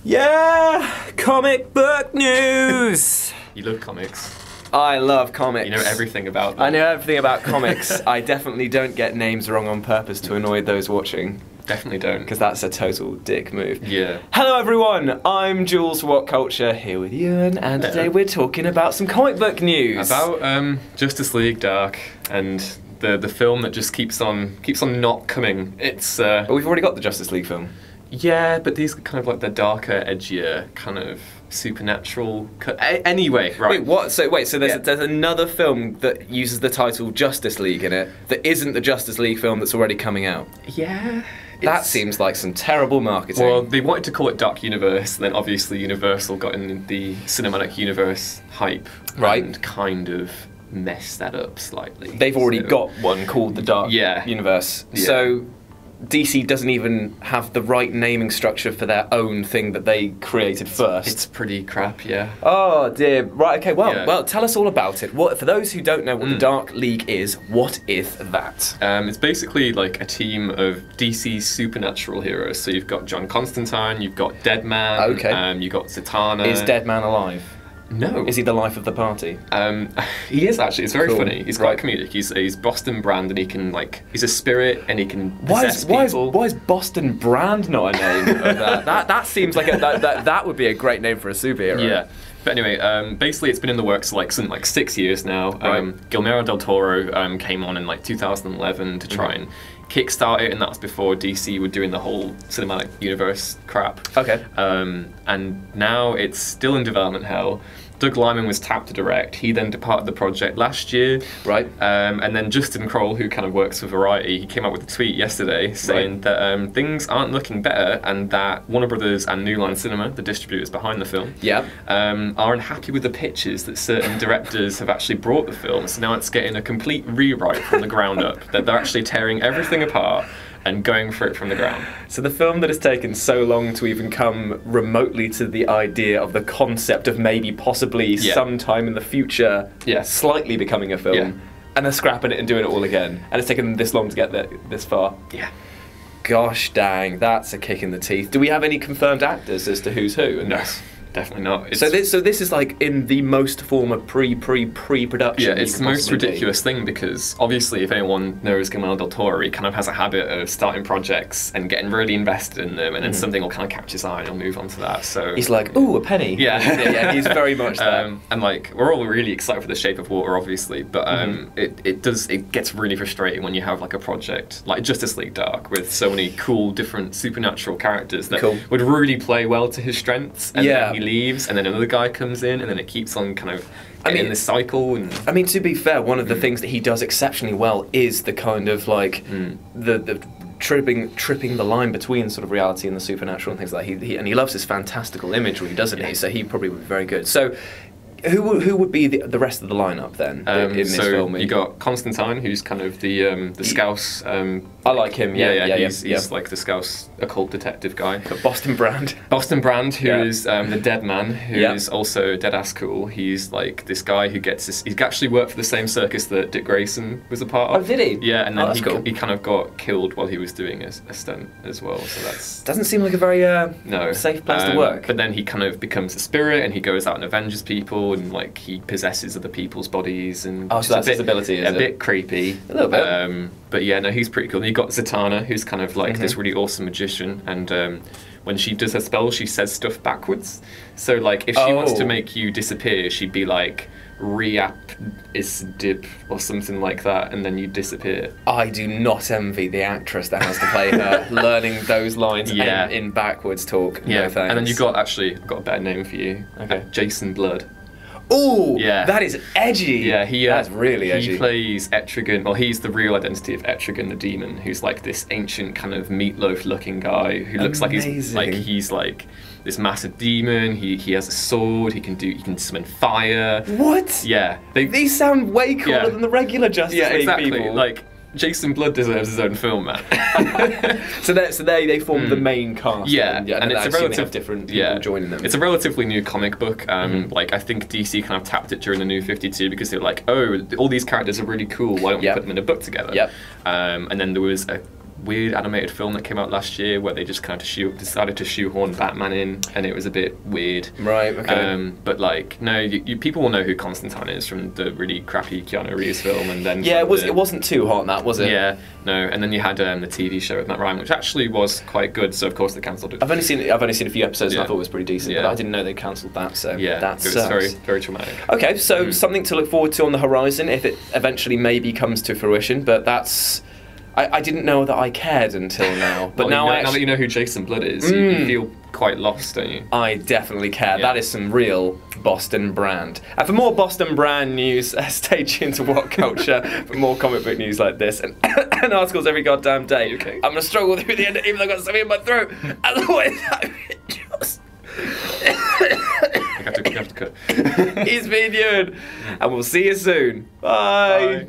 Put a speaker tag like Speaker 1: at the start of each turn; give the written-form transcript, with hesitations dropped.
Speaker 1: Yeah, comic book news.
Speaker 2: You love comics.
Speaker 1: I love comics.
Speaker 2: You know everything about them.
Speaker 1: I know everything about comics. I definitely don't get names wrong on purpose to annoy those watching.
Speaker 2: Definitely don't.
Speaker 1: Because that's a total dick move.
Speaker 2: Yeah.
Speaker 1: Hello everyone, I'm Jules for WhatCulture, here with Ewan, and today we're talking about some comic book news.
Speaker 2: About Justice League Dark and the film that just keeps on not coming. It's
Speaker 1: But we've already got the Justice League film.
Speaker 2: Yeah, but these are kind of like the darker, edgier, kind of supernatural. Anyway, right.
Speaker 1: Wait, what? So there's another film that uses the title Justice League in it that isn't the Justice League film that's already coming out.
Speaker 2: Yeah.
Speaker 1: That seems like some terrible marketing.
Speaker 2: Well, they wanted to call it Dark Universe, then obviously Universal got in the cinematic universe hype,
Speaker 1: right?
Speaker 2: And kind of messed that up slightly.
Speaker 1: They've already got one called the Dark Universe, so DC doesn't even have the right naming structure for their own thing that they created first.
Speaker 2: It's pretty crap, yeah.
Speaker 1: Oh dear. Right. Okay. Well, tell us all about it. What, for those who don't know what the Dark League is, what is that?
Speaker 2: It's basically like a team of DC supernatural heroes. So you've got John Constantine, you've got Deadman, you've got Zatanna.
Speaker 1: Is Deadman alive?
Speaker 2: No.
Speaker 1: Is he the life of the party?
Speaker 2: He is actually. It's very funny. He's quite comedic. He's Boston Brand, and he can he's a spirit, and he can possess people.
Speaker 1: Why is Boston Brand not a name of that? That seems like that would be a great name for a superhero.
Speaker 2: Yeah. But anyway, basically it's been in the works for like 6 years now. Guillermo del Toro came on in like 2011 to try and kickstart it, and that's before DC were doing the whole cinematic universe crap.
Speaker 1: Okay.
Speaker 2: And now it's still in development hell. Doug Liman was tapped to direct. He then departed the project last year.
Speaker 1: Right.
Speaker 2: And then Justin Kroll, who kind of works for Variety, he came out with a tweet yesterday saying that things aren't looking better, and that Warner Brothers and New Line Cinema, the distributors behind the film, are unhappy with the pitches that certain directors have actually brought the film. So now it's getting a complete rewrite from the ground up. That they're actually tearing everything apart and going for it from the ground.
Speaker 1: So the film that has taken so long to even come remotely to the idea of the concept of maybe possibly sometime in the future slightly becoming a film, and they're scrapping it and doing it all again, and it's taken them this long to get this far.
Speaker 2: Yeah.
Speaker 1: Gosh dang, that's a kick in the teeth. Do we have any confirmed actors as to who's who?
Speaker 2: No. Definitely not.
Speaker 1: So this is like in the most form of pre-production.
Speaker 2: Yeah, it's the most ridiculous thing, because obviously if anyone knows Guillermo del Toro, he kind of has a habit of starting projects and getting really invested in them, and then something will kind of catch his eye and he'll move on to that. So
Speaker 1: he's like, ooh, a penny. Yeah, he's very much that.
Speaker 2: And like, we're all really excited for The Shape of Water, obviously, but it gets really frustrating when you have like a project like Justice League Dark with so many cool different supernatural characters that would really play well to his strengths, and then he leaves, and then another guy comes in, and then it keeps on kind of in this cycle. And
Speaker 1: I mean, to be fair, one of the things that he does exceptionally well is the kind of like the tripping the line between sort of reality and the supernatural and things like that. He loves his fantastical imagery, doesn't he? So he probably would be very good. So who would be the rest of the lineup then in this film?
Speaker 2: You got Constantine, who's kind of the Scouse.
Speaker 1: I like him.
Speaker 2: He's like the Scouse occult detective guy.
Speaker 1: Got Boston Brand.
Speaker 2: Boston Brand, who is the dead man, who is also dead ass cool. He's like this guy who gets this. He actually worked for the same circus that Dick Grayson was a part of.
Speaker 1: Oh, did he?
Speaker 2: Yeah, and then he kind of got killed while he was doing a stunt as well. So that's
Speaker 1: doesn't seem like a very safe place to work.
Speaker 2: But then he kind of becomes a spirit, and he goes out and avenges people, and like he possesses other people's bodies, and
Speaker 1: so that's his ability, is it?
Speaker 2: A bit creepy,
Speaker 1: a little bit.
Speaker 2: But yeah, no, he's pretty cool. And you got Zatanna, who's kind of like this really awesome magician, and when she does her spell, she says stuff backwards. So like, if she wants to make you disappear, she'd be like, "Reap is dip" or something like that, and then you disappear.
Speaker 1: I do not envy the actress that has to play her learning those lines in backwards talk.
Speaker 2: Yeah,
Speaker 1: no thanks.
Speaker 2: And then you got I've got a better name for you.
Speaker 1: Okay,
Speaker 2: Jason Blood.
Speaker 1: Oh, that is edgy.
Speaker 2: Yeah,
Speaker 1: that's really edgy.
Speaker 2: He plays Etrigan. Well, he's the real identity of Etrigan the demon, who's like this ancient kind of meatloaf-looking guy who looks like he's like this massive demon. He has a sword. He can summon fire.
Speaker 1: What?
Speaker 2: Yeah,
Speaker 1: these sound way cooler than the regular Justice League people.
Speaker 2: Like, Jason Blood deserves his own film, man.
Speaker 1: so they form the main cast.
Speaker 2: Yeah, and it's a relative
Speaker 1: different people joining them.
Speaker 2: It's a relatively new comic book. Like, I think DC kind of tapped it during the New 52 because they were like, oh, all these characters are really cool. Why don't we put them in a book together? And then there was a weird animated film that came out last year where they just kind of decided to shoehorn Batman in, and it was a bit weird.
Speaker 1: Right. Okay.
Speaker 2: But like, no, people will know who Constantine is from the really crappy Keanu Reeves film, and then
Speaker 1: yeah, it wasn't too hot, that was it?
Speaker 2: Yeah, no, and then you had the TV show with Matt Ryan, which actually was quite good. So of course they cancelled it.
Speaker 1: I've only seen a few episodes, and I thought it was pretty decent, but I didn't know they cancelled that. So
Speaker 2: it was very, very traumatic.
Speaker 1: Okay, so something to look forward to on the horizon if it eventually maybe comes to fruition. But I didn't know that I cared until now. But
Speaker 2: now that you know who Jason Blood is, you feel quite lost, don't you?
Speaker 1: I definitely care. That is some real Boston brand. And for more Boston brand news, stay tuned to WhatCulture for more comic book news like this and articles every goddamn day. Okay. I'm gonna struggle through the end, even though I've got something in my throat. Otherwise,
Speaker 2: You have to cut.
Speaker 1: He's been Ewan, and we'll see you soon. Bye.